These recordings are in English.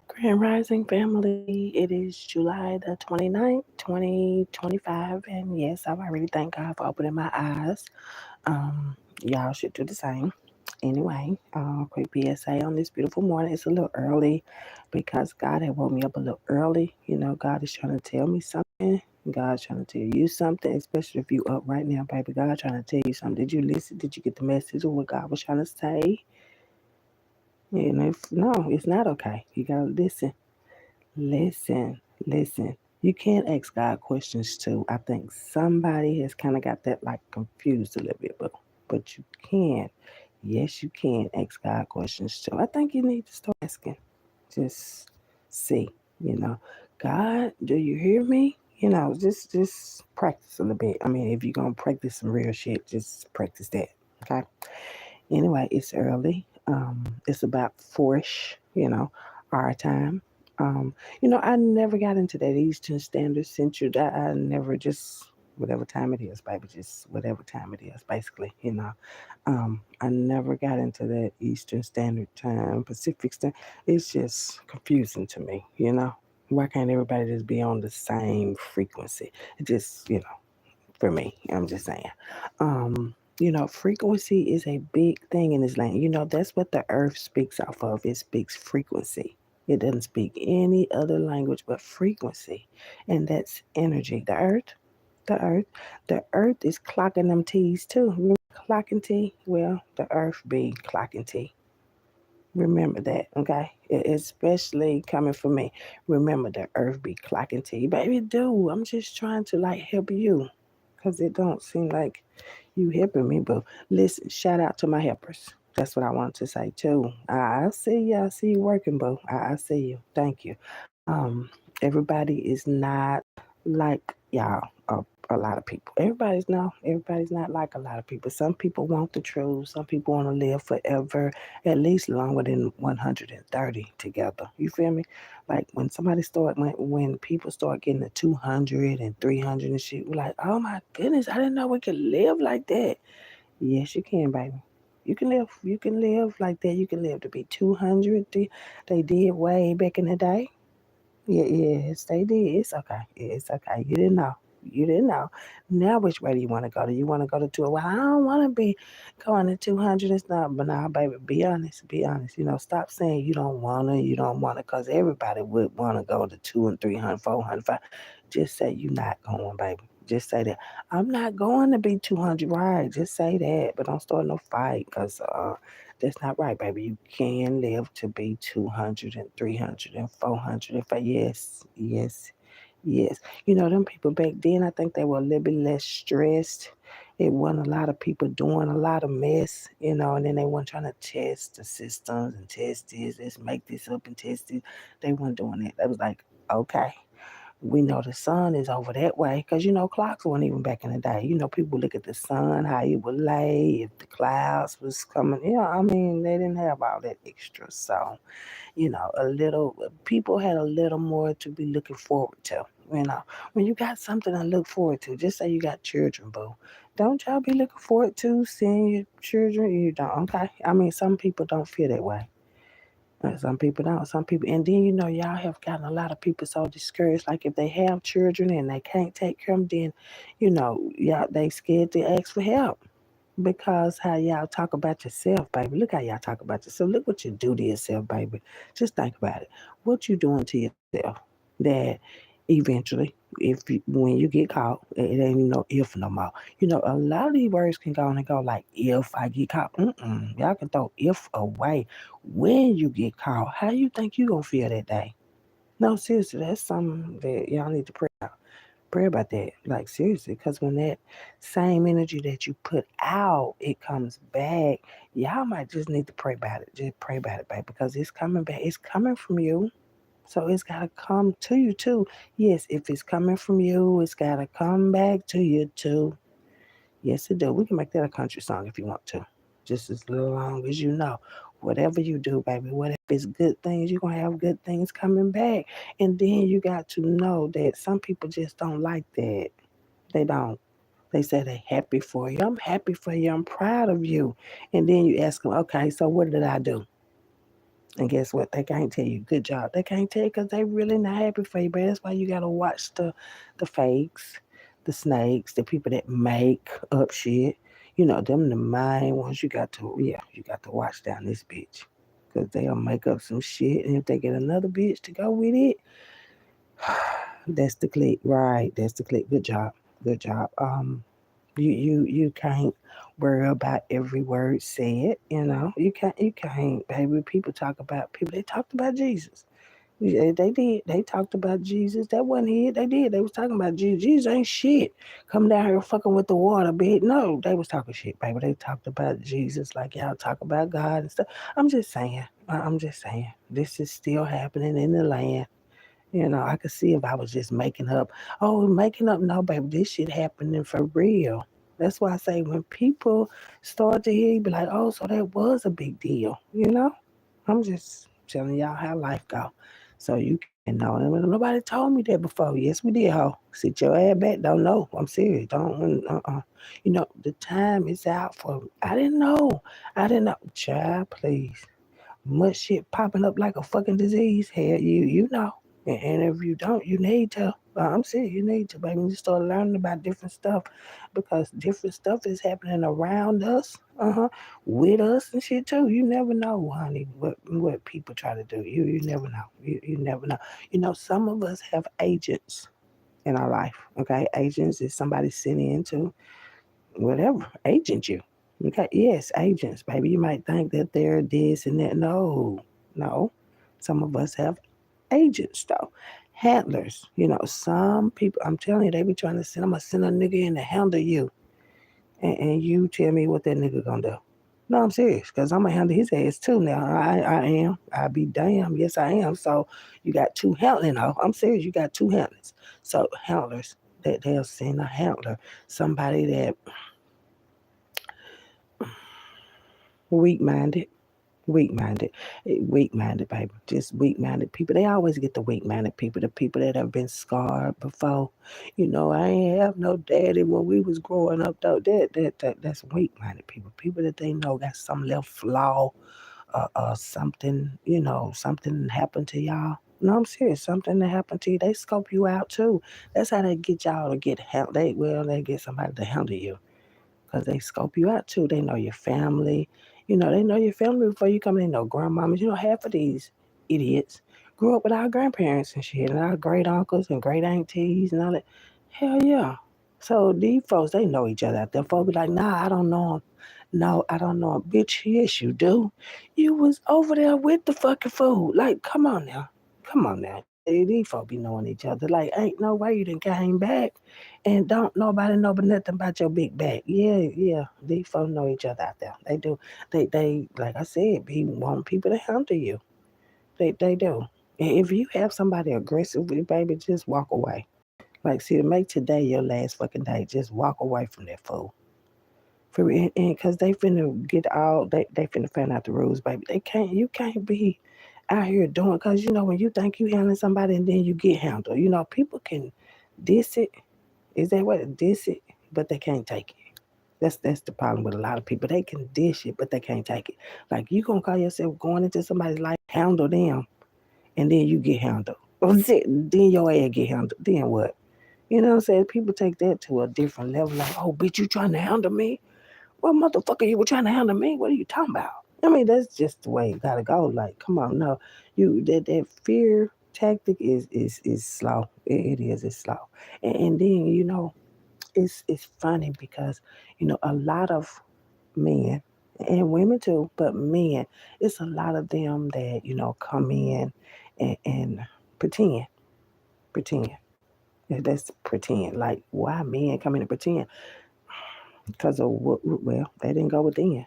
Grand Rising family, it is July the 29th, 2025. And yes, I already thank God for opening my eyes. Y'all should do the same. Anyway, quick PSA on this beautiful morning. It's a little early because God had woke me up a little early. God is trying to tell me something. God's trying to tell you something, especially if you up right now, baby. God trying to tell you something. Did you listen? Did you get the message of what God was trying to say? And if no, it's not okay. You gotta listen. Listen, listen. You can't ask God questions too. I think somebody has kind of got that like confused a little bit, but you can. Yes, you can ask God questions too. I think you need to start asking. Just see, you know, God, do you hear me? Just practice a little bit. I mean, if you're gonna practice some real shit, just practice that. Okay. Anyway, it's early. It's about 4ish, our time. Um, I never got into that Eastern Standard Central. I never just whatever time it is, baby, just whatever time it is, basically. I never got into that Eastern Standard Time, Pacific Standard. It's just confusing to me. Why can't everybody just be on the same frequency? It just, for me. I'm just saying. Frequency is a big thing in this land. That's what the earth speaks off of. It speaks frequency. It doesn't speak any other language but frequency. And that's energy. The earth, the earth is clocking them T's too. Remember clocking T? Well, the earth be clocking T. Remember that, okay? Especially coming from me. Remember the earth be clocking T. Baby, do. I'm just trying to like help you because it don't seem like you helping me. But listen, shout out to my helpers. That's what I want to say too. I see you. I see you working, boo. I see you. Thank you. Um, Everybody is not like y'all. A lot of people. Everybody's not like a lot of people. Some people want the truth. Some people want to live forever, at least longer than 130 together. You feel me? Like when people start getting to 200 and 300 and shit, we're like, oh my goodness, I didn't know we could live like that. Yes, you can, baby. You can live like that. You can live to be 200. They did way back in the day. Yeah, yes, they did. It's okay. It's okay. You didn't know. You didn't know. Now, which way do you want to go? Do you want to go to two? Well, I don't want to be going to 200 and stuff. But now, baby, be honest. Be honest. Stop saying you don't want to. You don't want to, because everybody would want to go to 200 and 300, 400, 500. Just say you're not going, baby. Just say that. I'm not going to be 200, right? Just say that. But don't start no fight, because that's not right, baby. You can live to be 200 and 300 and 400. Yes, yes, yes. Them people back then, I think they were a little bit less stressed. It wasn't a lot of people doing a lot of mess, and then they weren't trying to test the systems and test this, let's make this up and test it. They weren't doing that. They was like, okay, we know the sun is over that way because clocks weren't even back in the day. People look at the sun, how it would lay, if the clouds was coming. I mean, they didn't have all that extra. So, a little people had a little more to be looking forward to. When you got something to look forward to, just say you got children, boo. Don't y'all be looking forward to seeing your children? You don't, okay? I mean, some people don't feel that way. Some people don't. Some people, and then y'all have gotten a lot of people so discouraged. Like if they have children and they can't take care of them, then y'all they scared to ask for help because how y'all talk about yourself, baby. Look how y'all talk about yourself. Look what you do to yourself, baby. Just think about it. What you doing to yourself that eventually, when you get caught, it ain't no if no more. A lot of these words can go and go like if I get caught. Y'all can throw if away. When you get caught, how you think you gonna feel that day? No, seriously, that's something that y'all need to pray about. Pray about that, like seriously, because when that same energy that you put out, it comes back. Y'all might just need to pray about it. Just pray about it, baby, because it's coming back. It's coming from you. So it's got to come to you too. Yes, if it's coming from you, it's got to come back to you too. Yes, it do. We can make that a country song if you want to. Just as long as you know Whatever you do, baby, whatever it's good things, you're going to have good things coming back. And then you got to know that some people just don't like that. They don't. They say they're happy for you. I'm happy for you. I'm proud of you. And then you ask them, okay, so what did I do? And guess what? They can't tell you. Good job. They can't tell you because they really not happy for you. But that's why you gotta watch the fakes, the snakes, the people that make up shit. You know, them the main ones you got to watch down this bitch. Cause they'll make up some shit, and if they get another bitch to go with it, that's the click, right? That's the click. Good job, good job. You can't worry about every word said. You know, you can't, baby. People talk about people. They talked about Jesus. Yeah, they did. They talked about Jesus. That wasn't it. They did. They was talking about Jesus. Jesus ain't shit. Come down here fucking with the water, bitch. No, they was talking shit, baby. They talked about Jesus like y'all talk about God and stuff. I'm just saying. I'm just saying. This is still happening in the land. You know, I could see if I was just making up. Oh, making up. No, baby, this shit happening for real. That's why I say when people start to hear, you be like, oh, so that was a big deal. You know, I'm just telling y'all how life go, so you can know. And nobody told me that before. Yes, we did. Ho, sit your ass back. Don't know. I'm serious. Don't. You know, the time is out for. I didn't know. I didn't know. Child, please. Much shit popping up like a fucking disease. Hell, you know. And if you don't, you need to. I'm serious, you need to, baby. You start learning about different stuff because different stuff is happening around us, with us and shit too. You never know, honey, what people try to do. You never know. You never know. You know, some of us have agents in our life. Okay, agents is somebody sitting into whatever agent you. Okay, yes, agents, baby. You might think that they're this and that. No, no. Some of us have agents though. Handlers. You know, some people I'm telling you, they be trying to send I'm gonna send a nigga in to handle you. And you tell me what that nigga gonna do. No, I'm serious, because I'm gonna handle his ass too now. I am. I be damn. Yes, I am. So you got two handling. Oh, I'm serious, you got two handlers. So handlers that they'll send a handler, somebody that weak minded. Weak-minded, weak-minded, baby. Just weak-minded people. They always get the weak-minded people, the people that have been scarred before. You know, I ain't have no daddy when we was growing up, though. That's weak-minded people. People that they know got some little flaw, something. You know, something happened to y'all. No, I'm serious. Something that happened to you, they scope you out too. That's how they get y'all to get help. They get somebody to handle you because they scope you out too. They know your family. You know, they know your family before you come in. They know grandmamas. You know, half of these idiots grew up with our grandparents and shit, and our great uncles and great aunties and all that. Hell yeah. So these folks, they know each other out there. Folks be like, nah, I don't know him. No, I don't know him. Bitch, yes, you do. You was over there with the fucking food. Like, come on now. Come on now. These folks be knowing each other. Like, ain't no way you done came back and don't nobody know but nothing about your big back. Yeah, yeah. These folks know each other out there. They do. They like I said, be want people to handle you. They do. And if you have somebody aggressive with you, baby, just walk away. Like, see, to make today your last fucking day, just walk away from that fool. For real, and because they finna get all, they finna find out the rules, baby. You can't be out here doing, because you know, when you think you handling somebody and then you get handled, you know, people can diss it. Is that what it diss it? But they can't take it. That's the problem with a lot of people. They can dish it, but they can't take it. Like, you gonna call yourself going into somebody's life, handle them, and then you get handled. Then your ass get handled. Then what? You know what I'm saying? People take that to a different level. Like, oh, bitch, you trying to handle me? Well, motherfucker, you were trying to handle me? What are you talking about? I mean, that's just the way it gotta go. Like, come on, no, that fear tactic is slow. It is. It's slow. And then you know, it's funny because you know a lot of men and women too, but men, it's a lot of them that you know come in and pretend, pretend. That's pretend. Like, why men come in and pretend? Because of what? Well, they didn't go within.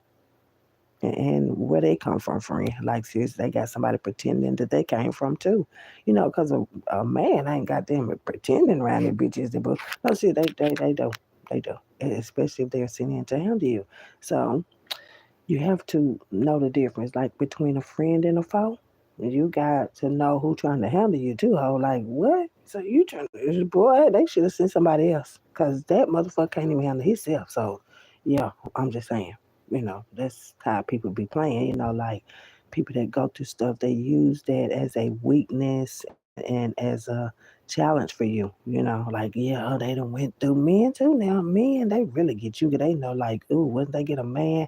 And where they come from, friend. Like, seriously, they got somebody pretending that they came from too. You know, because a man ain't got them pretending around their bitches. But no, see, they do. They do. Especially if they're sitting in to handle you. So, You have to know the difference, like between a friend and a foe. You got to know who trying to handle you too. Ho, like what? So you trying to, boy? They should have sent somebody else, cause that motherfucker can't even handle himself. So, yeah, I'm just saying. That's how people be playing. Like people that go through stuff, they use that as a weakness and as a challenge for you. Like yeah, they done went through men too. Now men, they really get you. They know like, ooh, once they get a man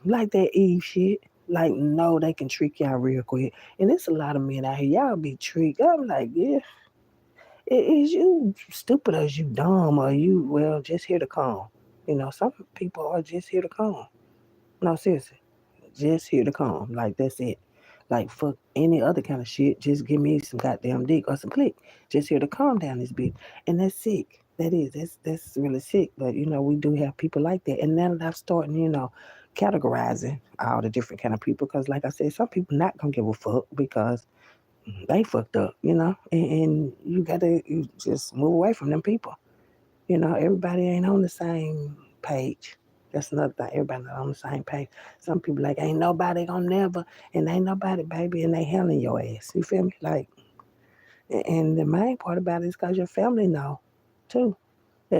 like that Eve shit. Like, no, they can trick y'all real quick. And it's a lot of men out here. Y'all be tricked. I'm like, yeah, is you stupid or is you dumb or you, well, just here to come. Some people are just here to come. No, seriously, just here to come. Like, that's it. Like, fuck any other kind of shit. Just give me some goddamn dick or some click. Just here to calm down this bitch. And that's sick. That's really sick. But we do have people like that. And now that I'm starting, categorizing all the different kind of people, because like I said, some people not gonna give a fuck because they fucked up, and you just move away from them people. Everybody ain't on the same page. That's another thing. Everybody not on the same page. Some people like ain't nobody gonna never, and ain't nobody baby, and they handling your ass. You feel me? Like, and the main part about it is because your family know, too.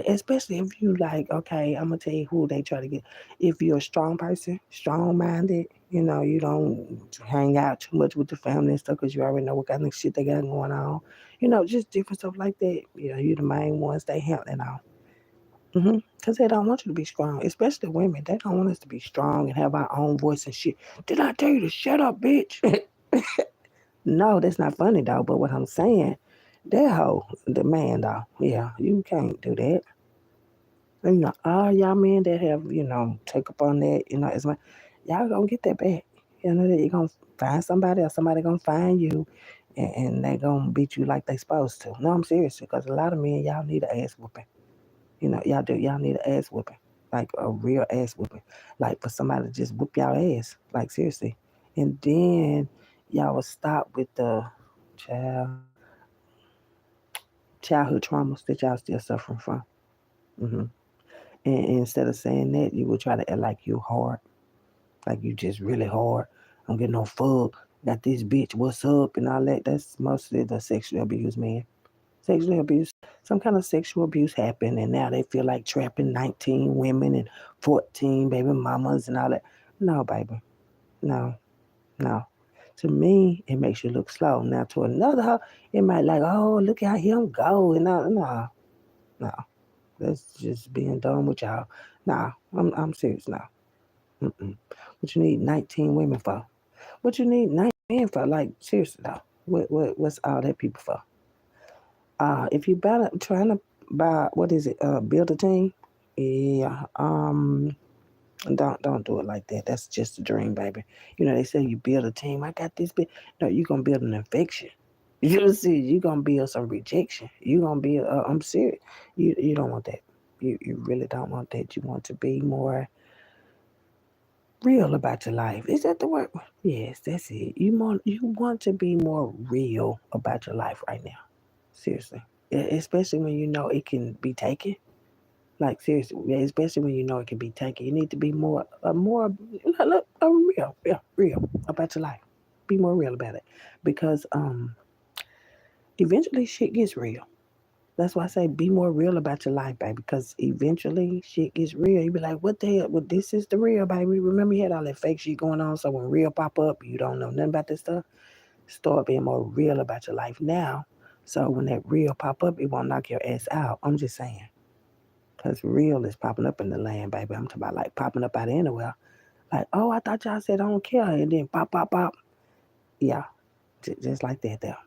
Especially if you like, okay, I'm gonna tell you who they try to get. If you're a strong person, strong minded, you don't hang out too much with the family and stuff because you already know what kind of shit they got going on. Just different stuff like that. You're the main ones they handling on. Because they don't want you to be strong, especially women. They don't want us to be strong and have our own voice and shit. Did I tell you to shut up, bitch? No, that's not funny though. But what I'm saying, that hoe, the man though, yeah, you can't do that. All y'all men that have, take up on that, it's my, y'all gonna get that back. That you're gonna find somebody or somebody gonna find you and they gonna beat you like they supposed to. No, I'm serious because a lot of men, y'all need an ass whooping. Y'all do. Y'all need an ass whooping, like a real ass whooping, like for somebody to just whoop y'all ass, like seriously. And then y'all will stop with the child childhood traumas that y'all still suffering from. hmm and instead of saying that, you would try to act like you hard, like you just really hard. I'm getting no fuck. Got this bitch. What's up and all that. That's mostly the sexual abuse, man. Sexual abuse, some kind of sexual abuse happened, and now they feel like trapping 19 women and 14 baby mamas and all that. No, baby, no, no. To me, it makes you look slow. Now, to another, it might like, oh, look at him go, and no, no. That's just being done with y'all. Nah, I'm serious now. Mm-mm. What you need 19 women for? What you need 19 men for? Like seriously though, what's all that people for? If you trying to buy what is it? Build a team. Yeah. Don't do it like that. That's just a dream, baby. They say you build a team. I got this bit. No, you gonna build an infection. You see, you gonna build some rejection. You gonna build. I'm serious. You don't want that. You really don't want that. You want to be more real about your life. Is that the word? Yes, that's it. You want to be more real about your life right now. Seriously. Especially when you know it can be taken. Like seriously, yeah, especially when you know it can be taken. You need to be real about your life. Be more real about it. Because eventually shit gets real. That's why I say be more real about your life, baby. Because eventually shit gets real. You be like, what the hell? Well, this is the real, baby. Remember you had all that fake shit going on. So when real pop up, you don't know nothing about this stuff. Start being more real about your life now. So when that real pop up, it won't knock your ass out. I'm just saying. Because real is popping up in the land, baby. I'm talking about like popping up out of anywhere. Like, oh, I thought y'all said I don't care. And then pop, pop, pop. Yeah, just like that there.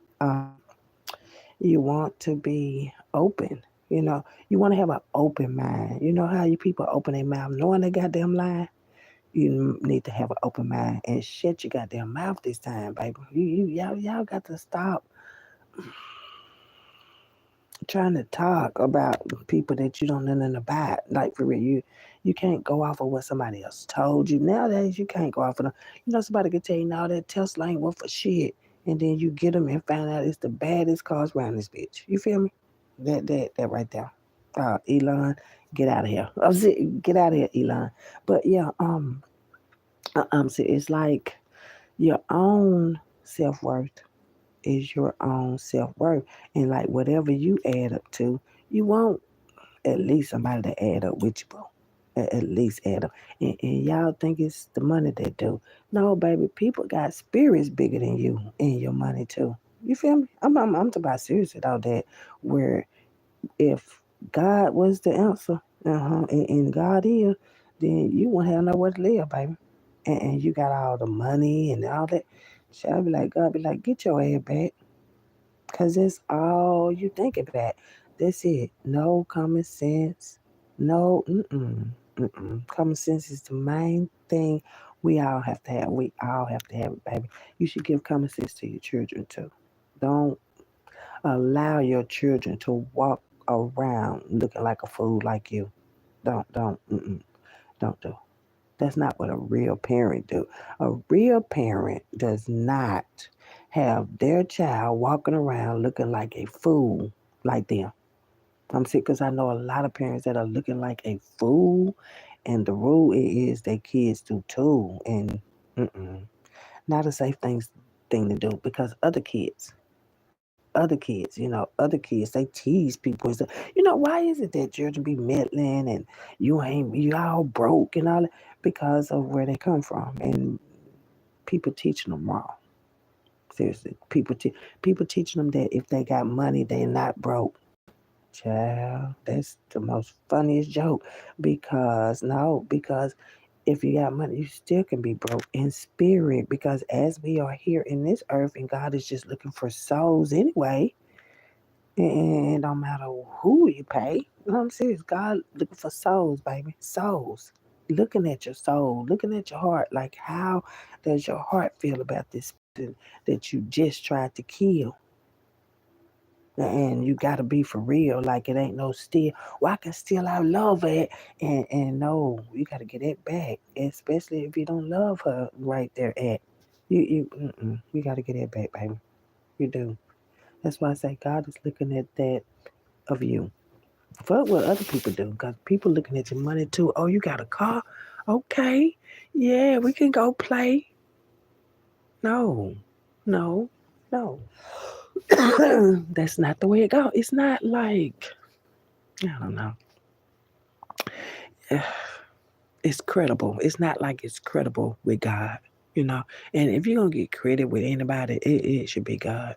You want to be open. You want to have an open mind. You know how you people open their mouth knowing they goddamn lie? You need to have an open mind and shut your goddamn mouth this time, baby. Y'all got to stop trying to talk about people that you don't know nothing about. Like for real, you can't go off of what somebody else told you. Nowadays, you can't go off of them. Somebody could tell you, no, that Tesla ain't worth for shit, and then you get them and find out it's the baddest cars around this bitch. You feel me? That right there. Elon, get out of here. Get out of here, Elon. But yeah, So it's like your own self worth is your own self worth, and like whatever you add up to, you want at least somebody to add up with you, bro. At least add up. And y'all think it's the money that do. No, baby, people got spirits bigger than you and your money too. You feel me? I'm talking about seriously though, that where if God was the answer, and God is, then you won't have nowhere to live, baby. And you got all the money and all that. Shall be like, God be like, get your ass back. Because that's all you think about. That's it. No common sense. No, Common sense is the main thing we all have to have. We all have to have it, baby. You should give common sense to your children too. Don't allow your children to walk around looking like a fool like you. Don't do. That's not what a real parent do. A real parent does not have their child walking around looking like a fool like them. I'm sick because I know a lot of parents that are looking like a fool, and the rule is their kids do too. And mm-mm, not a safe thing to do because other kids, they tease people and stuff. Why is it that children be meddling and you all broke and all that? Because of where they come from and people teaching them wrong. Seriously, people teaching them that if they got money, they're not broke. Child, that's the most funniest joke because no, because if you got money, you still can be broke in spirit because as we are here in this earth and God is just looking for souls anyway, and no matter who you pay, I'm serious. God looking for souls, baby. Souls. Looking at your soul, looking at your heart. Like, how does your heart feel about this person that you just tried to kill? And you gotta be for real. Like it ain't no steal. Well, I can steal our love it, and no, you gotta get it back. Especially if you don't love her right there at you gotta get it back, baby. You do. That's why I say God is looking at that of you. Fuck what other people do, because people looking at your money too. Oh, you got a car? Okay. Yeah, we can go play. No, no, no. That's not the way it go. It's not like, I don't know. It's credible. It's not like it's credible with God, you know. And if you're going to get credit with anybody, it should be God.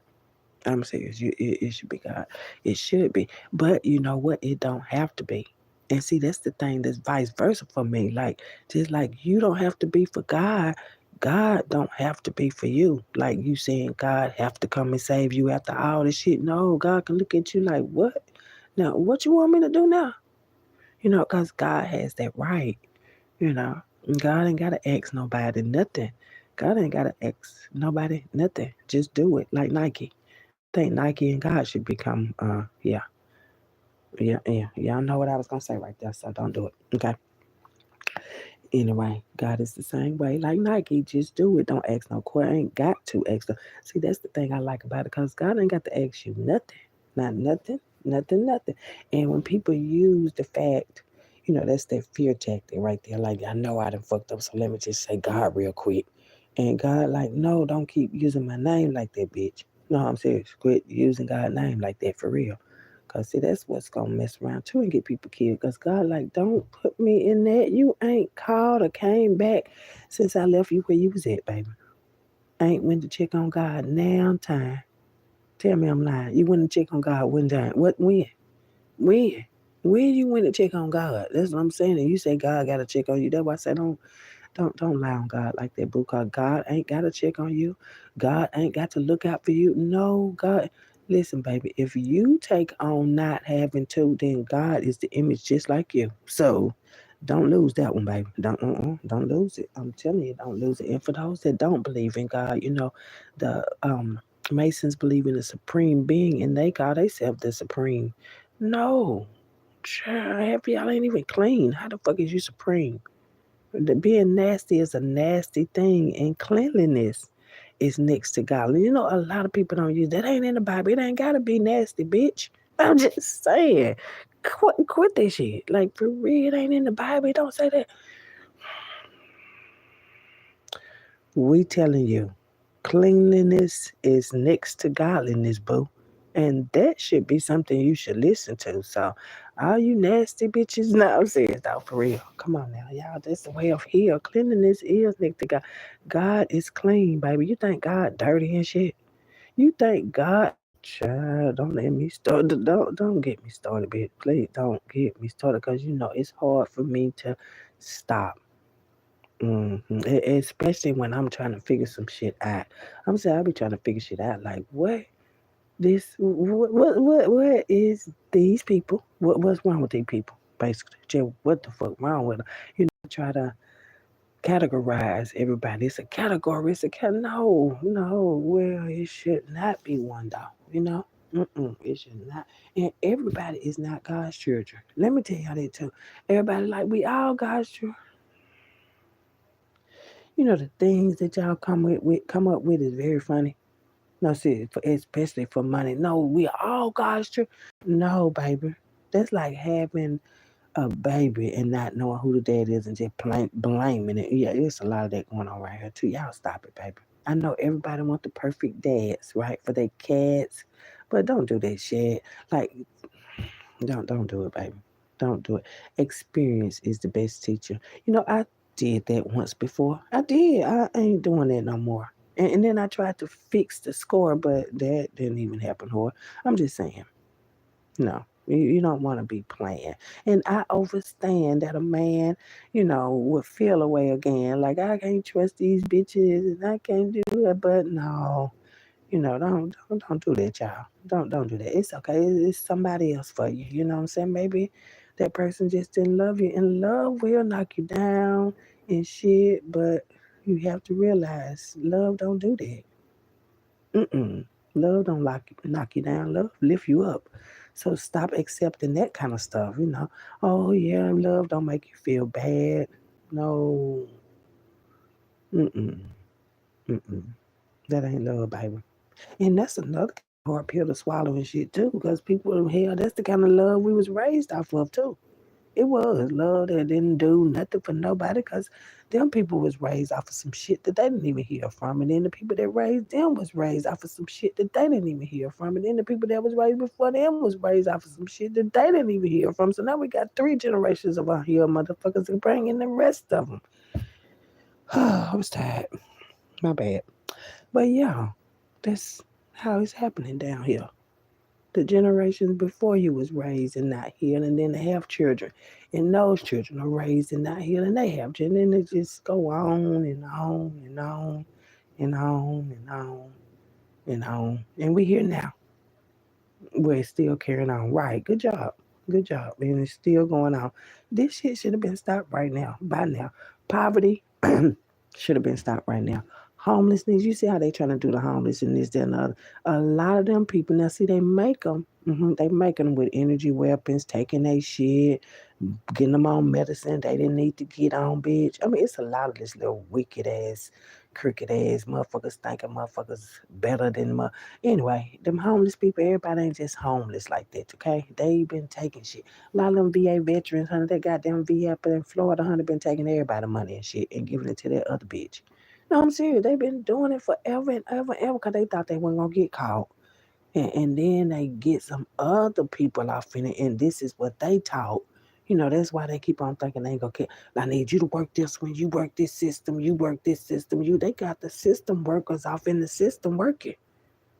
I'm serious. It should be God. It should be. But you know what? It don't have to be. And see, that's the thing that's vice versa for me. Like, just like you don't have to be for God, God don't have to be for you. Like you saying God have to come and save you after all this shit. No, God can look at you like, what? Now, what you want me to do now? Because God has that right. You know, God ain't got to ask nobody nothing. God ain't got to ask nobody nothing. Just do it like Nike. I think Nike and God should become, yeah. Y'all know what I was gonna say right there, so don't do it. Okay. Anyway, God is the same way. Like Nike, just do it. Don't ask no question. Ain't got to ask. See, that's the thing I like about it, cause God ain't got to ask you nothing. Not nothing. Nothing. And when people use the fact, that's that fear tactic right there. Like I know I done fucked up, so let me just say God real quick. And God, like, no, don't keep using my name like that, bitch. No, I'm serious. Quit using God's name like that for real. Cause see, that's what's gonna mess around too and get people killed. Cause God, like, don't put me in that. You ain't called or came back since I left you where you was at, baby. I ain't went to check on God now time. Tell me I'm lying. You went to check on God one time. What when? When? When you went to check on God? That's what I'm saying. And you say God gotta check on you. That's why I say don't lie on God like that, boo. Cause God ain't gotta check on you. God ain't got to look out for you. No, God. Listen, baby, if you take on not having to, then God is the image just like you. So don't lose that one, baby. Don't lose it. I'm telling you, don't lose it. And for those that don't believe in God, the Masons believe in a supreme being and they call themselves the supreme. No. Sure, half y'all ain't even clean. How the fuck is you supreme? Being nasty is a nasty thing, and cleanliness is next to godly. A lot of people don't use that. Ain't in the Bible. It ain't gotta be nasty, bitch. I'm just saying. Quit that shit. Like for real, it ain't in the Bible. It don't say that. We telling you, cleanliness is next to godliness, boo. And that should be something you should listen to. So, all you nasty bitches, no, I'm serious, though, for real. Come on now, y'all. That's the way of heal. Cleanliness is next to God. God is clean, baby. You think God dirty and shit? You think God, child, don't let me start. Don't get me started, bitch. Please don't get me started, cause you know it's hard for me to stop. Especially when I'm trying to figure some shit out. I'm saying I be trying to figure shit out. Like what is these people? What's wrong with these people? Basically, just what the fuck wrong with them? You know, try to categorize everybody. It's a category. No. Well, it should not be one though. You know. It should not. And everybody is not God's children. Let me tell y'all that too. Everybody like we all God's children. You know the things that y'all come up with is very funny. No, see, especially for money. No, we all God's children. No, baby, that's like having a baby and not knowing who the dad is and just blaming it. Yeah, there's a lot of that going on right here too. Y'all stop it, baby. I know everybody want the perfect dads, right, for their cats, but don't do that shit. Like, don't do it, baby. Don't do it. Experience is the best teacher. You know, I did that once before. I did. I ain't doing that no more. And then I tried to fix the score, but that didn't even happen, whore. I'm just saying, no. You don't want to be playing. And I understand that a man, would feel away again. Like, I can't trust these bitches and I can't do it. But no, don't do that, y'all. Don't do that. It's okay. It's somebody else for you. You know what I'm saying? Maybe that person just didn't love you, and love will knock you down and shit. But you have to realize, love don't do that. Mm-mm. Love don't knock you down. Love lift you up. So stop accepting that kind of stuff. Oh yeah, love don't make you feel bad. No. Mm-mm. Mm-mm. That ain't love, baby. And that's another hard pill to swallow and shit too, because people in hell, that's the kind of love we was raised off of too. It was love that didn't do nothing for nobody, because them people was raised off of some shit that they didn't even hear from. And then the people that raised them was raised off of some shit that they didn't even hear from. And then the people that was raised before them was raised off of some shit that they didn't even hear from. So now we got 3 generations of our here motherfuckers and bringing the rest of them. I was tired. My bad. But yeah, that's how it's happening down here. The generations before you was raised and not healed, and then they have children, and those children are raised and not healed, and they have children, and it just go on and on and on and on and on and on. And we here now, where it's still carrying on. Right? Good job, and it's still going on. This shit should have been stopped right now, by now. Poverty should have been stopped right now. Homelessness, you see how they trying to do the homeless and this, that, and the other. A lot of them people now see they make them. They making them with energy weapons, taking their shit, getting them on medicine they didn't need to get on, bitch. I mean, it's a lot of this little wicked ass, crooked ass motherfuckers thinking motherfuckers better than Anyway, them homeless people, everybody ain't just homeless like that, okay? They been taking shit. A lot of them VA veterans, honey, that goddamn VA up in Florida, honey, been taking everybody money and shit and giving it to that other bitch. No, I'm serious. They've been doing it forever and ever and ever because they thought they weren't gonna get caught. And then they get some other people off in it, and this is what they taught. That's why they keep on thinking they ain't gonna get. I need you to work this one. You work this system. You work this system. They got the system workers off in the system working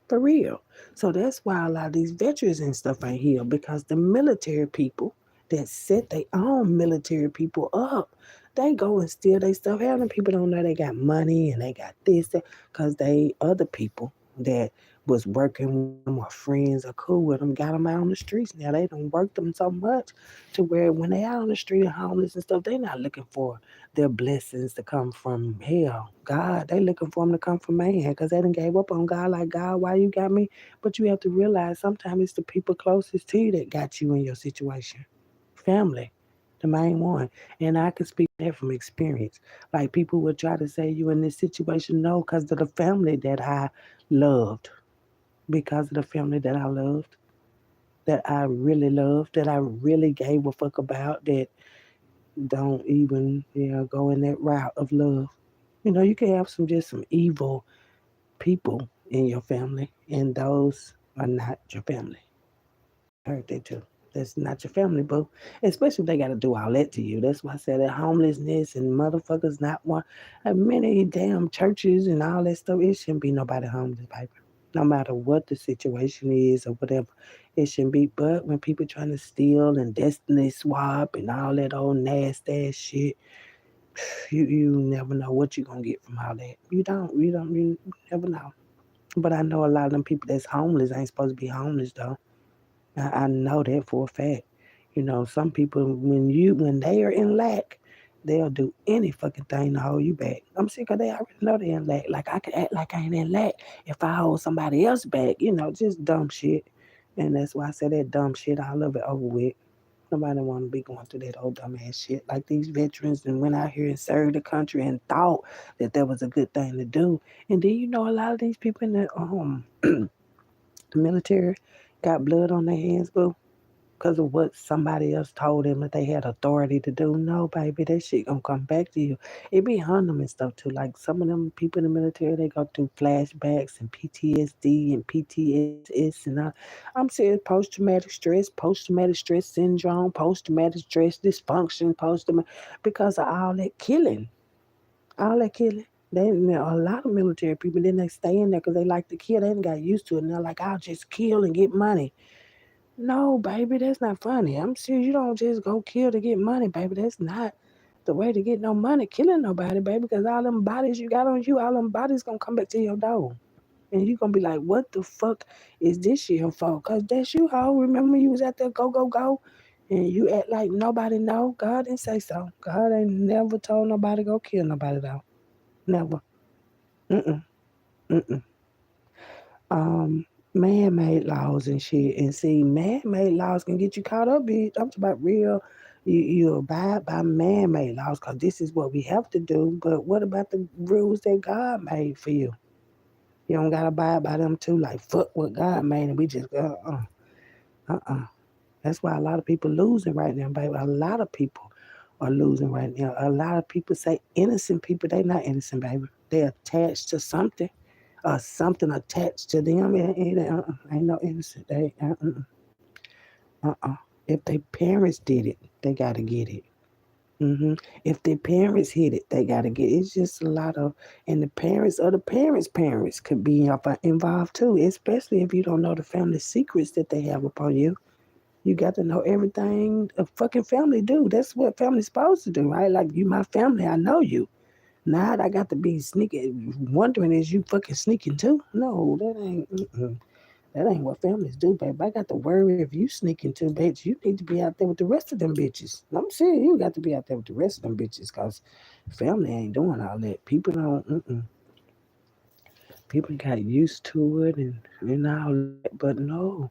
for real. So that's why a lot of these veterans and stuff ain't here, because the military people that set their own military people up, they go and steal their stuff. How many people don't know they got money and they got this, because they other people that was working with them or friends or cool with them got them out on the streets. Now they don't work them so much to where when they out on the street and homeless and stuff, they not looking for their blessings to come from hell, God. They looking for them to come from man, because they done gave up on God. Like, God, why you got me? But you have to realize sometimes it's the people closest to you that got you in your situation. Family, the main one. And I can speak that from experience. Like, people would try to say you in this situation. No, because of the family that I loved. Because of the family that I loved, that I really loved, that I really gave a fuck about, that don't even, go in that route of love. You can have some evil people in your family, and those are not your family. I heard that too. That's not your family, boo. Especially if they got to do all that to you. That's why I said that homelessness and motherfuckers not one. Many damn churches and all that stuff. It shouldn't be nobody homeless, baby. No matter what the situation is or whatever, it shouldn't be. But when people trying to steal and destiny swap and all that old nasty ass shit, you never know what you're gonna get from all that. You never know. But I know a lot of them people that's homeless ain't supposed to be homeless though. I know that for a fact. Some people when they are in lack, they'll do any fucking thing to hold you back. I'm sick of they already know they in lack. Like I can act like I ain't in lack if I hold somebody else back. Just dumb shit. And that's why I said that dumb shit. I love it over with. Nobody want to be going through that old dumb ass shit. Like these veterans and went out here and served the country and thought that was a good thing to do. And then a lot of these people in the military got blood on their hands, boo, because of what somebody else told them that they had authority to do. No, baby, that shit gonna come back to you. It be on them and stuff too. Like some of them people in the military, they go through flashbacks and PTSD and PTSS and all. I'm serious, post traumatic stress syndrome, post traumatic stress dysfunction, because of all that killing. All that killing. A lot of military people, then they stay in there because they like to kill. They done got used to it. And they're like, I'll just kill and get money. No, baby, that's not funny. I'm serious. You don't just go kill to get money, baby. That's not the way to get no money, killing nobody, baby, because all them bodies you got on you, all them bodies gonna come back to your door. And you gonna be like, what the fuck is this here for? Because that's you, ho. Remember you was at the go, go, go? And you act like nobody know. God didn't say so. God ain't never told nobody go kill nobody, though. Never. Mm-mm. Mm-mm. Man-made laws and shit. And see, man-made laws can get you caught up, bitch. I'm talking about real. You abide by man-made laws because this is what we have to do. But what about the rules that God made for you? You don't gotta abide by them too. Like fuck what God made, and we just go, uh. That's why a lot of people losing right now, baby. A lot of people are losing right now. A lot of people say innocent people, they not innocent, baby. They attached to something something attached to them. Ain't no innocent. Uh-uh. If their parents did it, they gotta get it. If their parents hit it, they gotta get it. It's just a lot of, and the parents of the parents could be involved too, especially if you don't know the family secrets that they have upon you. You got to know everything a fucking family do. That's what family's supposed to do, right? Like you, my family, I know you. Not I got to be sneaking, wondering is you fucking sneaking too? No, that ain't. That ain't what families do, babe. I got to worry if you sneaking too, bitch. You need to be out there with the rest of them bitches. I'm serious. You got to be out there with the rest of them bitches, cause family ain't doing all that. People don't. People got used to it and all that, but no,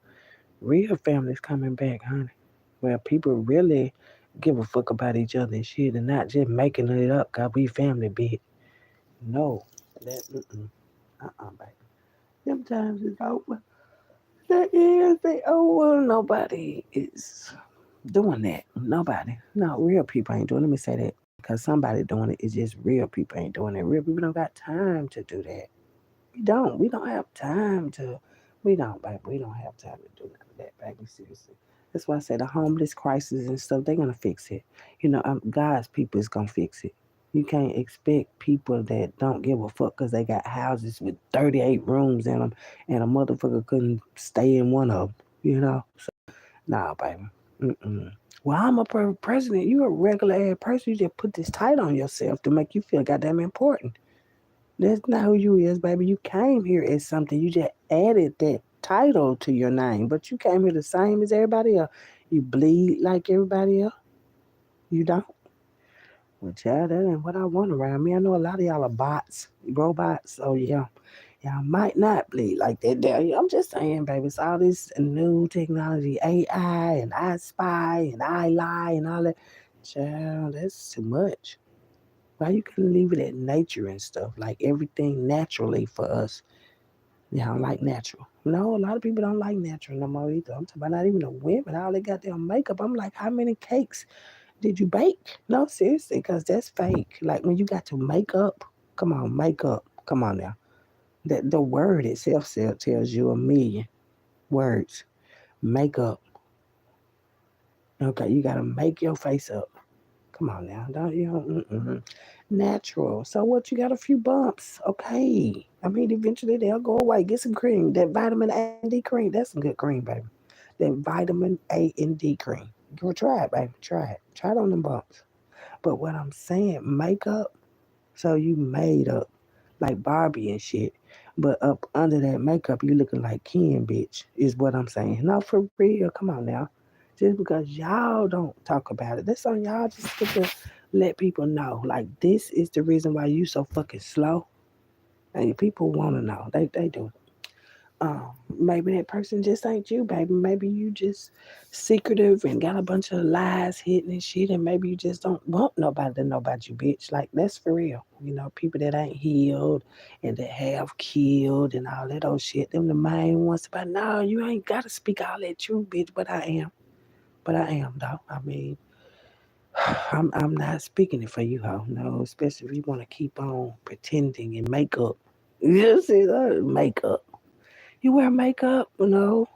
real families coming back, honey. Where people really give a fuck about each other and shit, and not just making it up, cause we family, bitch. No, that baby. Them times is over. That is they over. Nobody is doing that. Nobody. No, real people ain't doing it. Let me say that. Because somebody doing it. It's just real people ain't doing it. Real people don't got time to do that. We don't. We don't have time to. We don't, baby. We don't have time to do none of that, baby. Seriously. That's why I say the homeless crisis and stuff, they're going to fix it. God's people is going to fix it. You can't expect people that don't give a fuck because they got houses with 38 rooms in them and a motherfucker couldn't stay in one of them, So, nah, baby. Mm-mm. Well, I'm a president. You a regular ass person. You just put this title on yourself to make you feel goddamn important. That's not who you is, baby. You came here as something. You just added that title to your name, but you came here the same as everybody else. You bleed like everybody else. You don't. Well, child, that ain't what I want around me. I know a lot of y'all are bots, robots. So yeah, y'all might not bleed like that. There, I'm just saying, baby. It's all this new technology, AI and I Spy and I Lie and all that. Child, that's too much. Why you couldn't leave it at nature and stuff, like everything naturally for us? Y'all like natural. No, a lot of people don't like natural no more either. I'm talking about not even the women. All they got their makeup. I'm like, how many cakes did you bake? No, seriously, because that's fake. Like when you got your makeup. Come on, makeup. Come on now. That the word itself tells you a million words. Makeup. Okay, you gotta make your face up. Come on now, don't you? Natural. So what? You got a few bumps. Okay. I mean, eventually they'll go away. Get some cream. That vitamin A and D cream. That's some good cream, baby. That vitamin A and D cream. Go try it, baby. Try it. Try it on them bumps. But what I'm saying, makeup. So you made up like Barbie and shit. But up under that makeup, you looking like Ken, bitch, is what I'm saying. No, for real. Come on now. Just because y'all don't talk about it, that's on y'all just to let people know. Like, this is the reason why you so fucking slow. And people want to know. They do. Um, Maybe that person just ain't you, baby. Maybe you just secretive and got a bunch of lies hidden and shit, and maybe you just don't want nobody to know about you, bitch. Like, that's for real. People that ain't healed and that have killed and all that old shit. Them the main ones about, no, you ain't gotta speak all that truth, bitch. But I am. But I am, though. I mean, I'm not speaking it for you, ho. No, especially if you want to keep on pretending and makeup. You see that makeup. You wear makeup, Mm-mm.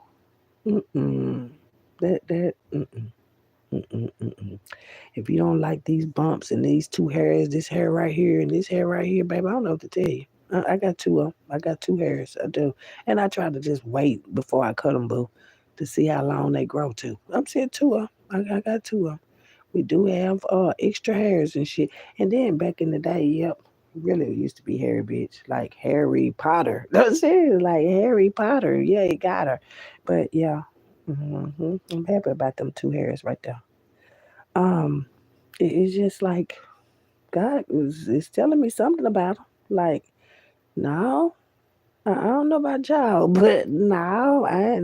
That. Mm-mm. Mm-mm. Mm-mm. If you don't like these bumps and these two hairs, this hair right here and this hair right here, baby, I don't know what to tell you. I got two of them. I got two hairs. I do, and I try to just wait before I cut them, boo, to see how long they grow to. I'm saying two of them. I got two of them. We do have extra hairs and shit. And then back in the day, yep, really it used to be hairy bitch, like Harry Potter. That's it, like Harry Potter. Yeah, he got her. But yeah, I'm happy about them two hairs right there. Um, it's just like God is telling me something about them. Like, no, I don't know about y'all, but no, I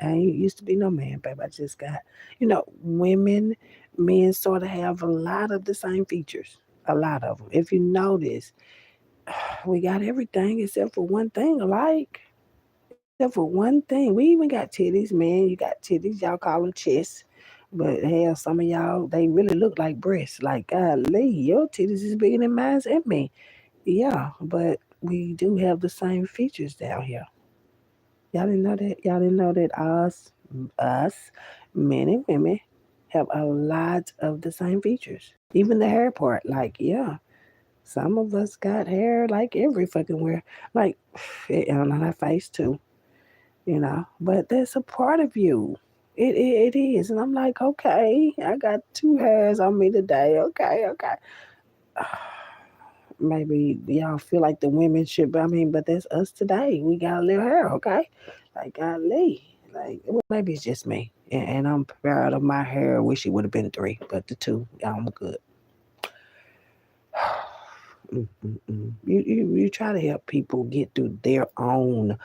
ain't used to be no man, babe. I just got, women, men sort of have a lot of the same features. A lot of them. If you notice, we got everything except for one thing alike. Except for one thing. We even got titties, man. You got titties. Y'all call them chests. But hell, some of y'all, they really look like breasts. Like, golly, your titties is bigger than mine and me. Yeah, but we do have the same features down here. Y'all didn't know that? Y'all didn't know that us, men and women, have a lot of the same features. Even the hair part. Like, yeah, some of us got hair like every fucking where. Like, on our face too, But that's a part of you. It is. And I'm like, okay, I got two hairs on me today. Okay, okay. Maybe y'all feel like the women should, but but that's us today. We got a little hair, okay? Like, golly. Like, well, maybe it's just me. And I'm proud of my hair. I wish it would have been three, but the two, I'm good. You try to help people get through their own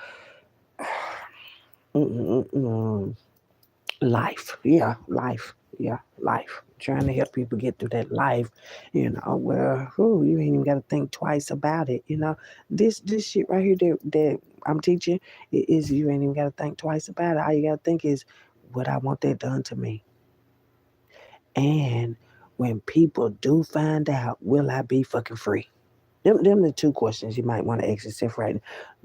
life. Yeah, life. Yeah, life. Trying to help people get through that life. Well, you ain't even got to think twice about it. This shit right here that I'm teaching is you ain't even got to think twice about it. All you got to think is, would I want that done to me? And when people do find out, will I be fucking free? Them the two questions you might want to ask yourself right now.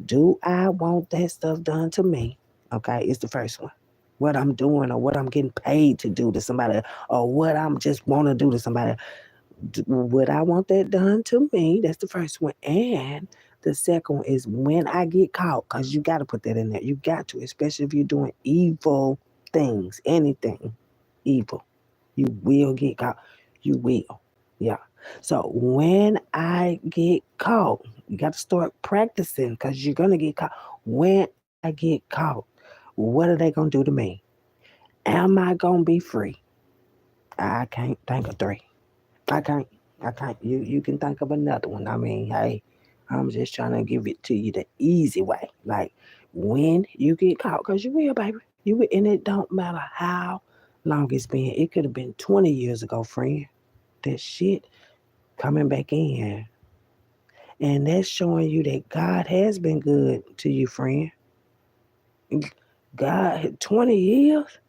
Do I want that stuff done to me? Okay, it's the first one. What I'm doing or what I'm getting paid to do to somebody or what I'm just want to do to somebody. Would I want that done to me? That's the first one. And the second one is when I get caught, because you got to put that in there. You got to, especially if you're doing evil things, anything evil. You will get caught. You will. Yeah. So when I get caught, you got to start practicing because you're going to get caught. When I get caught, what are they going to do to me? Am I going to be free? I can't think of three. I can't. I can't. You can think of another one. I mean, hey, I'm just trying to give it to you the easy way. Like when you get caught, because you will, baby. You will, and it don't matter how long it's been. It could have been 20 years ago, friend. That shit coming back in. And that's showing you that God has been good to you, friend. God, 20 years?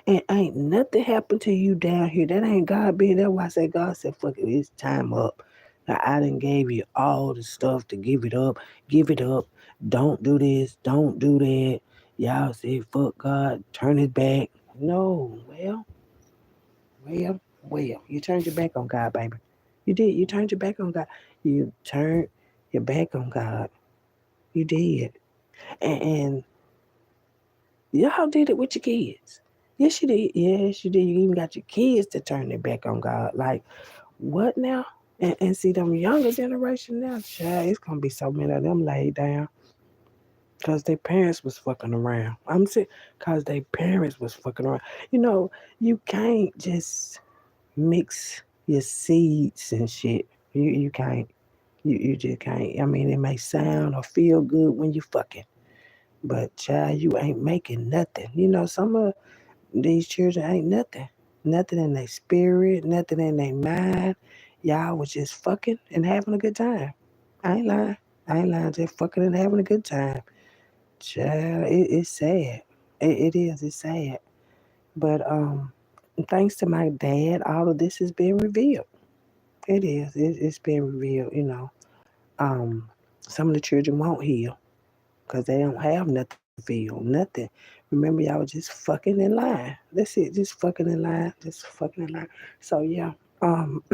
And ain't nothing happened to you down here. That ain't God being there. Why I say God said, fuck it, it's time up. I done gave you all the stuff to give it up. Give it up. Don't do this. Don't do that. Y'all say fuck God. Turn it back. No. Well. You turned your back on God, baby. You did. You turned your back on God. You turned your back on God. You did. And y'all did it with your kids. Yes, you did. Yes, you did. You even got your kids to turn their back on God. Like, what now? And see, them younger generation now, child, it's going to be so many of them laid down because their parents was fucking around. I'm saying, because their parents was fucking around. You know, you can't just mix your seeds and shit. You can't. You just can't. I mean, it may sound or feel good when you fucking, but child, you ain't making nothing. You know, some of these children ain't nothing. Nothing in their spirit, nothing in their mind. Y'all was just fucking and having a good time. I ain't lying. I ain't lying. Just fucking and having a good time. Child, it's sad. It is. It's sad. But thanks to my dad, all of this is being revealed. It is. It's being revealed. You know, um, some of the children won't heal because they don't have nothing to feel. Nothing. Remember, y'all was just fucking in line. That's it. Just fucking in line. Just fucking in line. So yeah. Um.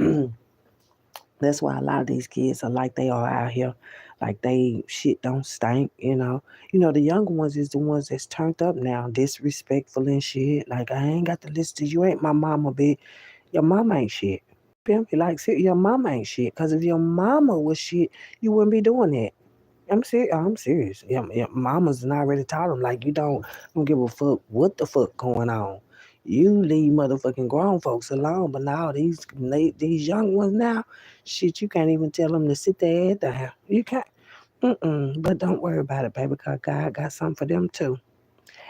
That's why a lot of these kids are like they are out here. Like they shit don't stink, you know. You know, the younger ones is the ones that's turned up now, disrespectful and shit. Like I ain't got to listen to you. Ain't my mama, bitch. Your mama ain't shit. Feel me? Like your mama ain't shit. Cause if your mama was shit, you wouldn't be doing that. I'm serious. I'm serious. Yeah, mamas and already taught them like you don't give a fuck what the fuck going on. You leave motherfucking grown folks alone, but now these young ones now, shit, you can't even tell them to sit their head down. You can't. But don't worry about it, baby, cause God got something for them too.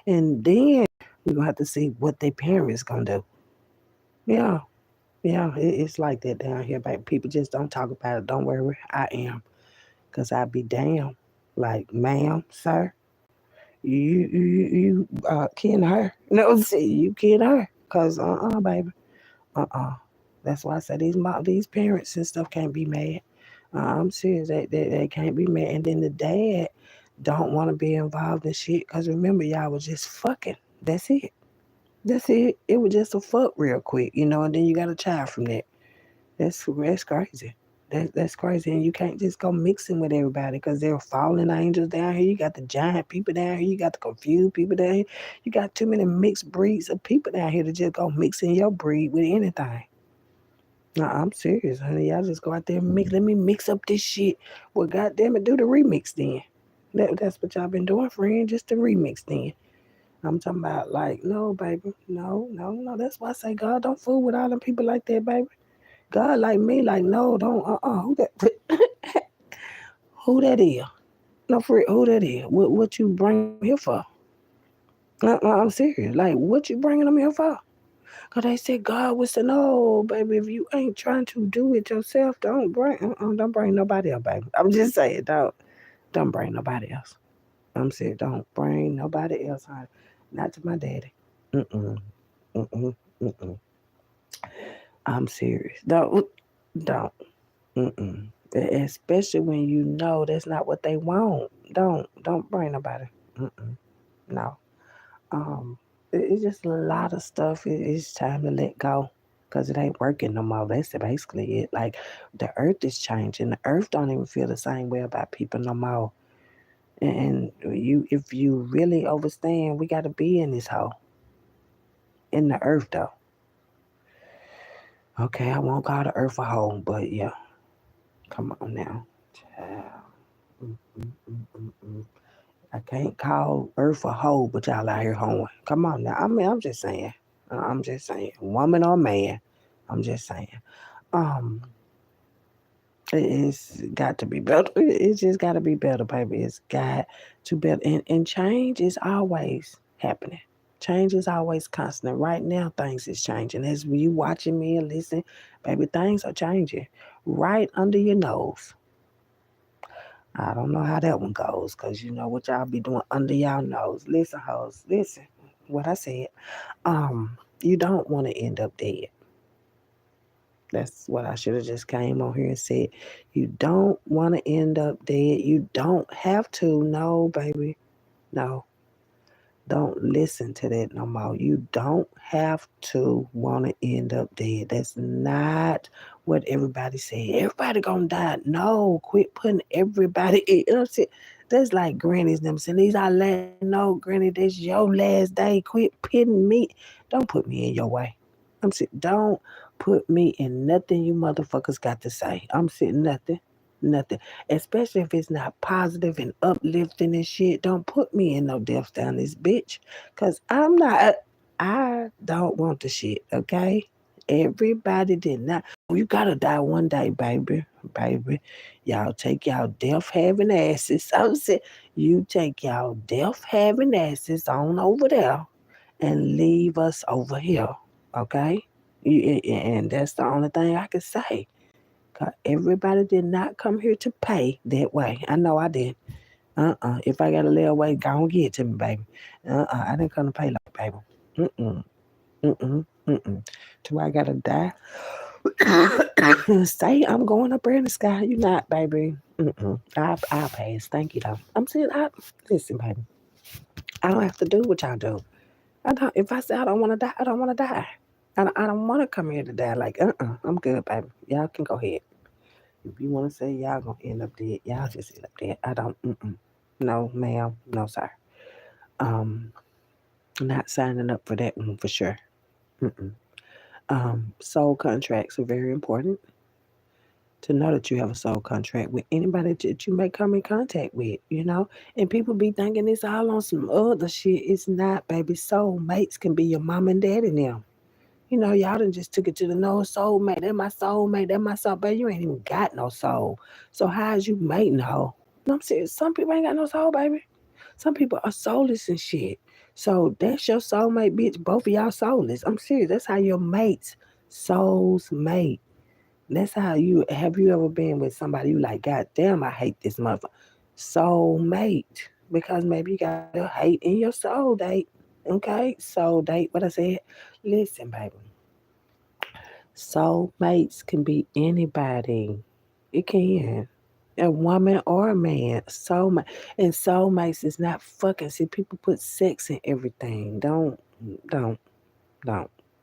And then we're gonna have to see what their parents gonna do. Yeah, yeah, it's like that down here, baby. People just don't talk about it. Don't worry, I am. Cause I'd be damn. Like, ma'am, sir, you kidding her? No, see, you kidding her? Cause baby, uh. That's why I said these parents and stuff can't be mad. I'm serious, they can't be mad. And then the dad don't want to be involved in shit. Cause remember, y'all was just fucking. That's it. That's it. It was just a fuck real quick, you know. And then you got a child from that. That's crazy. That's crazy, and you can't just go mixing with everybody because there are fallen angels down here. You got the giant people down here. You got the confused people down here. You got too many mixed breeds of people down here to just go mixing your breed with anything. No, I'm serious, honey. Y'all just go out there and mix. Let me mix up this shit. Well, goddamn it, do the remix then. That's what y'all been doing, friend. Just the remix then. I'm talking about like, no, baby, no. That's why I say, God, don't fool with all them people like that, baby. God like me, like no, don't who that who that is? No for real, who that is? What you bring them here for? No, I'm serious. Like what you bringing them here for? Cause they said God was saying, no, baby, if you ain't trying to do it yourself, don't bring nobody else, baby. I'm just saying, don't bring nobody else. I'm saying, don't bring nobody else, honey. Not to my daddy. Mm-mm, mm-mm, mm-mm. I'm serious. Don't. Mm-mm. Especially when you know that's not what they want. Don't bring nobody. Mm-mm. No. Um, it's just a lot of stuff. It's time to let go because it ain't working no more. That's basically it. Like the earth is changing. The earth don't even feel the same way about people no more. And if you really understand, we got to be in this hole in the earth though. Okay, I won't call the earth a hole, but yeah, come on now. Child. Mm. I can't call Earth a hoe, but y'all out here hoeing. Come on now. I mean, I'm just saying. I'm just saying. Woman or man. I'm just saying. Um, it's got to be better. It's just got to be better, baby. It's got to be better. And change is always happening. Change is always constant. Right now, things is changing. As you watching me and listen, baby, things are changing right under your nose. I don't know how that one goes, cause you know what y'all be doing under y'all nose. Listen, hoes, listen. What I said. You don't want to end up dead. That's what I should have just came on here and said. You don't want to end up dead. You don't have to. No, baby. No. Don't listen to that no more. You don't have to want to end up dead. That's not what everybody say. Everybody gonna die. No, quit putting everybody in. You know what I'm saying? That's like grannies them saying, these are last. No, granny, that's your last day. Quit pitting me. Don't put me in your way. I'm saying, don't put me in nothing you motherfuckers got to say. I'm saying nothing. Nothing. Especially if it's not positive and uplifting and shit. Don't put me in no death down this bitch. Cause I'm not I don't want the shit, okay? Everybody did not. You gotta die one day, baby. Baby. Y'all take y'all death having asses. I said, you take y'all death having asses on over there and leave us over here. Okay? And that's the only thing I can say. 'Cause everybody did not come here to pay that way. I know I did. If I got a little way, go and get it to me, baby. I didn't come to pay like baby. Mm-mm. Mm-mm. Mm-mm. Till I gotta die. Say I'm going up there in the sky. You not, baby. Mm-mm. I pass. Thank you, though. I'm saying, listen, baby. I don't have to do what y'all do. I don't. If I say I don't want to die, I don't want to die. I don't want to come here to die. Like, I'm good, baby. Y'all can go ahead. If you want to say y'all gonna end up dead, y'all just end up dead. I don't. No, ma'am. No, sir. Um, not signing up for that one for sure. Mm-mm. Soul contracts are very important to know that you have a soul contract with anybody that you may come in contact with, And people be thinking it's all on some other shit. It's not, baby. Soulmates can be your mom and daddy now. Y'all done just took it to the no soulmate. That my soulmate. That my soul. Baby, you ain't even got no soul. So how is you mating hoe? No, I'm serious. Some people ain't got no soul, baby. Some people are soulless and shit. So that's your soulmate, bitch. Both of y'all soulless. I'm serious. That's how your mates, souls mate. That's how have you ever been with somebody you like, God damn, I hate this mother. Soulmate. Because maybe you got a hate in your soul date. Okay? Soul date. What I said. Listen, baby. Soulmates can be anybody. It can. A woman or a man. Soulmate. And soulmates is not fucking. See, people put sex in everything. Don't, don't.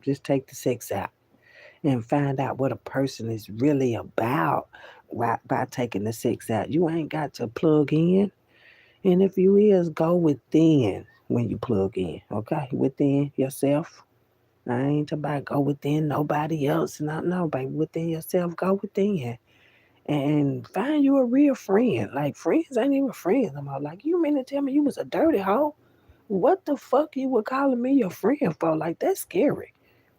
Just take the sex out and find out what a person is really about by taking the sex out. You ain't got to plug in. And if you is, go within when you plug in. Okay? Within yourself. I ain't about go within nobody else. No, baby. Within yourself, go within. And find you a real friend. Like friends ain't even friends no more. Like you mean to tell me you was a dirty hoe? What the fuck you were calling me your friend for? Like that's scary.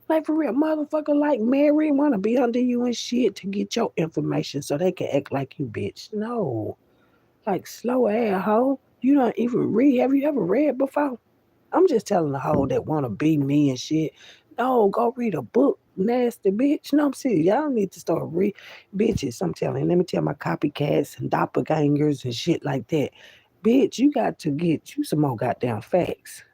Like for real, motherfucker like Mary wanna be under you and shit to get your information so they can act like you bitch. No. Like slow ass hoe. You don't even read. Have you ever read before? I'm just telling the hoe that wanna be me and shit. No, go read a book, nasty bitch. No, I'm serious. Y'all need to start read bitches. I'm telling you, let me tell my copycats and doppelgangers and shit like that. Bitch, you got to get you some more goddamn facts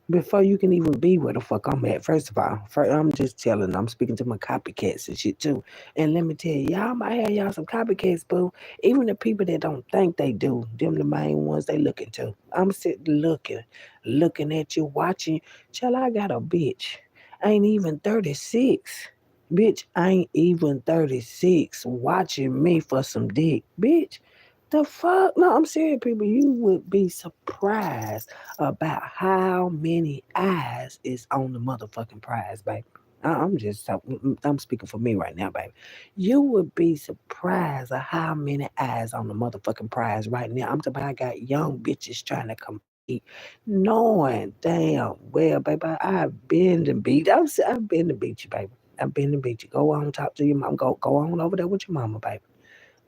before you can even be where the fuck I'm at. First of all, I'm just telling, I'm speaking to my copycats and shit too. And let me tell you, y'all might have y'all some copycats, boo. Even the people that don't think they do, them the main ones they looking to. I'm sitting looking at you, watching. Child, I got a bitch. Ain't even 36. Bitch, ain't even 36 watching me for some dick. Bitch, the fuck? No, I'm serious, people. You would be surprised about how many eyes is on the motherfucking prize, baby. I'm speaking for me right now, baby. You would be surprised at how many eyes on the motherfucking prize right now. I'm talking about I got young bitches trying to compete, knowing damn well, baby, I've been to beat. I've been to beat you, baby. I've been to beat you. Go on, talk to your mom. Go on over there with your mama, baby.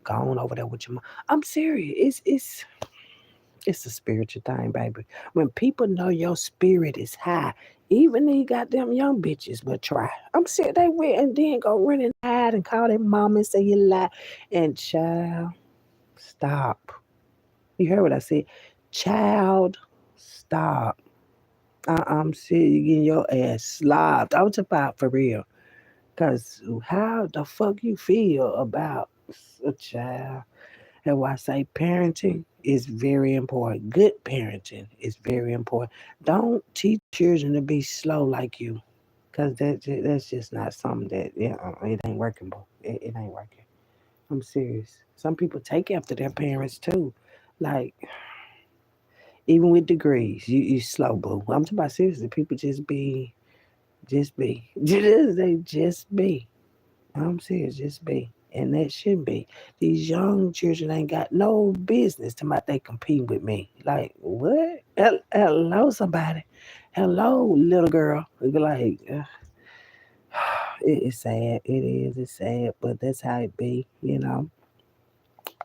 Go on over there with your mom. I'm serious. It's a spiritual thing, baby. When people know your spirit is high, even these goddamn young bitches will try. I'm serious. They went and then go run and hide and call their mama and say you lie. And child, stop. You heard what I said? Child, stop. I'm serious. You getting your ass slobbed. I was about for real. Cause how the fuck you feel about a child? And why I say parenting is very important. Good parenting is very important. Don't teach children to be slow like you, cause that's just not something that it ain't working, bro. It ain't working. I'm serious. Some people take after their parents too, like even with degrees, you slow, boo. I'm talking about seriously. People just be, they just be. I'm serious, just be. And that shouldn't be. These young children ain't got no business to about they compete with me. Like, what? Hello, somebody. Hello, little girl. It be like, it's sad. It is. It's sad, but that's how it be.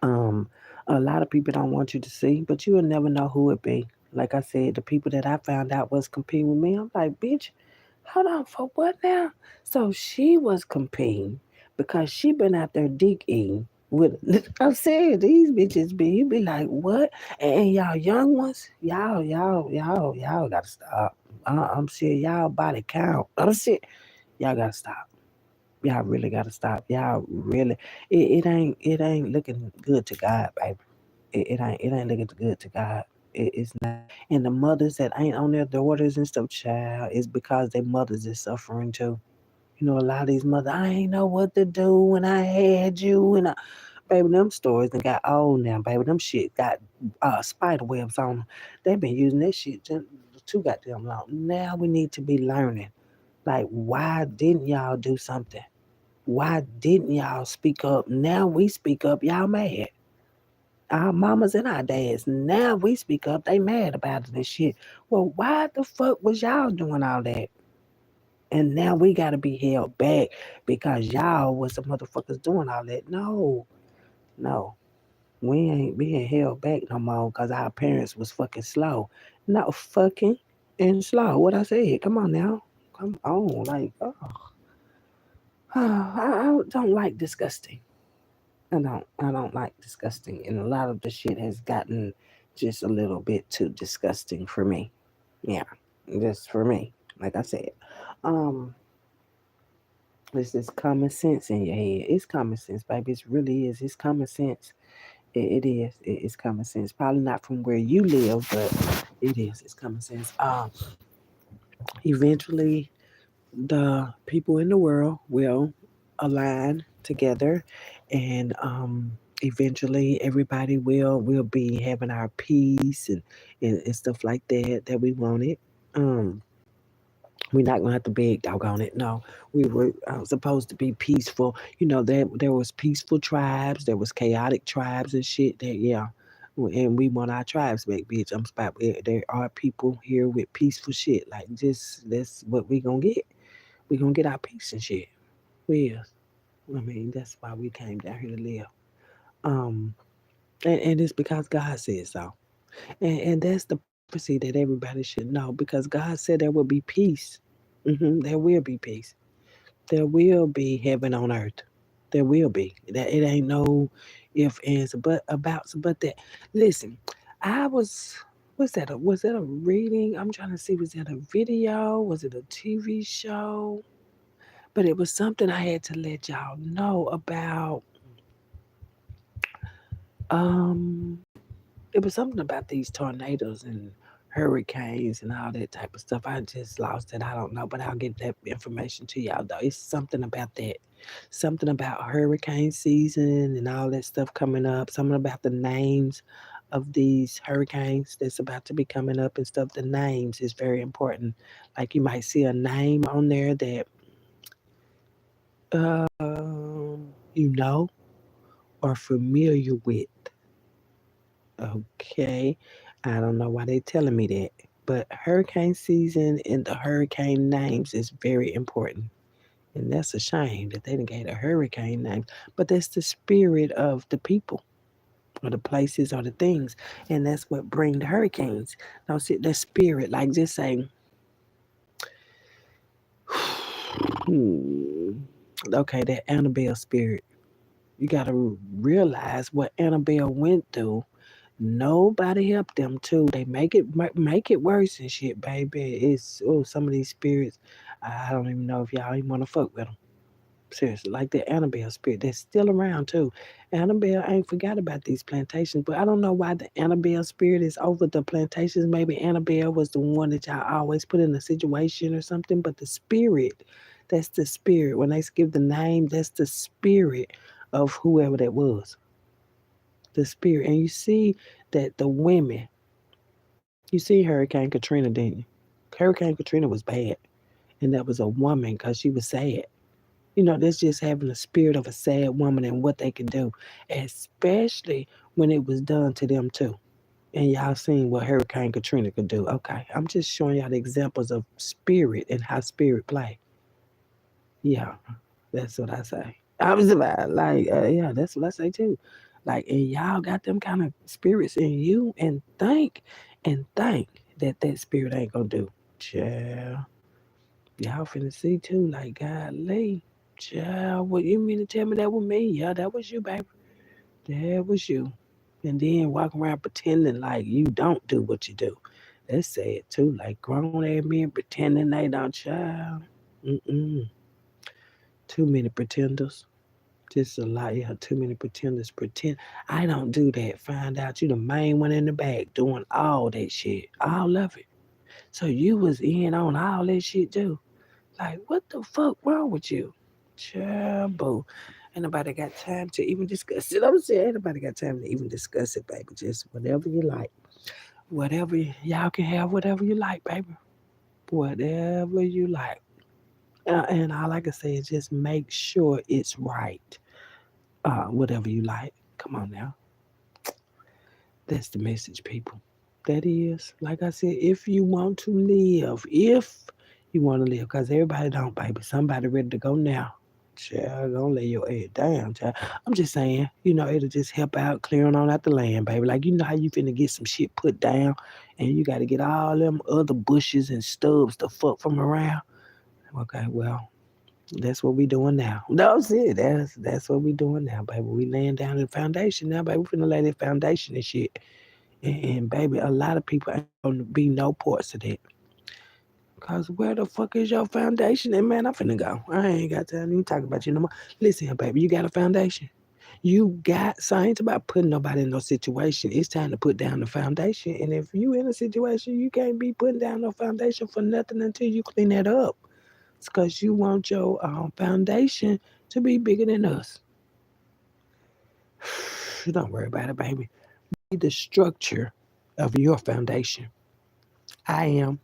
Um, a lot of people don't want you to see, but you will never know who it be. Like I said, the people that I found out was competing with me. I'm like, bitch, hold on for what now? So she was competing because she been out there dick eating with. I'm saying these bitches be. You be like, what? And y'all young ones, y'all gotta stop. I'm serious. Y'all body count. I'm serious. Y'all gotta stop. Y'all really gotta stop. Y'all really. It ain't looking good to God, baby. It ain't looking good to God. It's not. And the mothers that ain't on their daughters and stuff, child, is because their mothers is suffering too. A lot of these mothers, I ain't know what to do when I had you, and baby, them stories and got old now, baby. Them shit got spider webs on them. They've been using that shit too goddamn long. Now we need to be learning. Like, why didn't y'all do something? Why didn't y'all speak up? Now we speak up, y'all mad. Our mamas and our dads, now we speak up, they mad about it and shit. Well, why the fuck was y'all doing all that? And now we gotta be held back because y'all was the motherfuckers doing all that. No, no. We ain't being held back no more because our parents was fucking slow. No fucking and slow. What I said. Come on now. Come on. Like, oh. I don't like disgusting. I don't like disgusting, and a lot of the shit has gotten just a little bit too disgusting for me. Yeah, just for me. Like I said, um, it's just common sense in your head. It's common sense, baby. It really is. It's common sense. It is. It's common sense. Probably not from where you live, but it is. It's common sense. Eventually, the people in the world will align together, and eventually everybody will be having our peace and stuff like that we wanted. We're not gonna have to beg doggone it. No, we were supposed to be peaceful. There was peaceful tribes, there was chaotic tribes and shit. That yeah, and we want our tribes back, bitch. I'm spot. There are people here with peaceful shit. Like just that's what we gonna get. We gonna get our peace and shit. We is. I mean, that's why we came down here to live. Um, and it's because God said so. And that's the prophecy that everybody should know because God said there will be peace. There will be peace. There will be heaven on earth. There will be. That it ain't no if ands but about but that. Listen, I was that a reading? I'm trying to see, was that a video? Was it a TV show? But it was something I had to let y'all know about. Um, it was something about these tornadoes and hurricanes and all that type of stuff. I just lost it. I don't know, but I'll get that information to y'all though. It's something about that. Something about hurricane season and all that stuff coming up. Something about the names of these hurricanes that's about to be coming up and stuff. The names is very important. Like you might see a name on there that you know or familiar with. Okay. I don't know why they telling me that. But hurricane season and the hurricane names is very important. And that's a shame that they didn't get a hurricane name. But that's the spirit of the people or the places or the things. And that's what bring the hurricanes. Now see the spirit, like just saying, hmm, okay, that Annabelle spirit. You gotta realize what Annabelle went through. Nobody helped them too. They make it worse and shit, baby. It's some of these spirits. I don't even know if y'all even want to fuck with them. Seriously, like the Annabelle spirit that's still around too. Annabelle ain't forgot about these plantations, but I don't know why the Annabelle spirit is over the plantations. Maybe Annabelle was the one that y'all always put in a situation or something, but the spirit, that's the spirit. When they give the name, that's the spirit of whoever that was. The spirit. And you see that the women, you see Hurricane Katrina, didn't you? Hurricane Katrina was bad, and that was a woman because she was sad. That's just having the spirit of a sad woman and what they can do, especially when it was done to them too. And y'all seen what Hurricane Katrina could do. Okay, I'm just showing y'all the examples of spirit and how spirit play. Yeah, that's what I say. I was about like, yeah, that's what I say too. Like, and y'all got them kind of spirits in you, and think that that spirit ain't gonna do. Child, y'all finna see too. Like, golly, child, what you mean to tell me that was me? Yeah, that was you, baby. That was you. And then walk around pretending like you don't do what you do. That's sad too. Like grown ass men pretending they don't, child. Mm-mm. Too many pretenders. Just a lot. Yeah, too many pretenders pretend. I don't do that. Find out you the main one in the back doing all that shit. All of it. So you was in on all that shit too. Like, what the fuck wrong with you? Child, boo. Ain't nobody got time to even discuss it. I'm saying, ain't nobody got time to even discuss it, baby. Just whatever you like. Whatever, y'all can have whatever you like, baby. Whatever you like. And all I can say is just make sure it's right. Whatever you like. Come on now. That's the message, people. That is, like I said, if you want to live, if you want to live, because everybody don't, baby. Somebody ready to go now. Child, don't lay your head down, child. I'm just saying, it'll just help out clearing on out the land, baby. Like, you know how you finna get some shit put down and you got to get all them other bushes and stubs the fuck from around. Okay, well, that's what we doing now. No, I'm serious. That's what we doing now, baby. We laying down the foundation now, baby. We finna lay that foundation and shit. And baby, a lot of people ain't gonna be no parts of that. Cause where the fuck is your foundation? And man, I'm finna go. I ain't got time to even talk about you no more. Listen here, baby, you got a foundation. You got science about putting nobody in no situation. It's time to put down the foundation. And if you in a situation, you can't be putting down no foundation for nothing until you clean that up. It's cause you want your foundation to be bigger than us. Don't worry about it, baby. Be the structure of your foundation. I am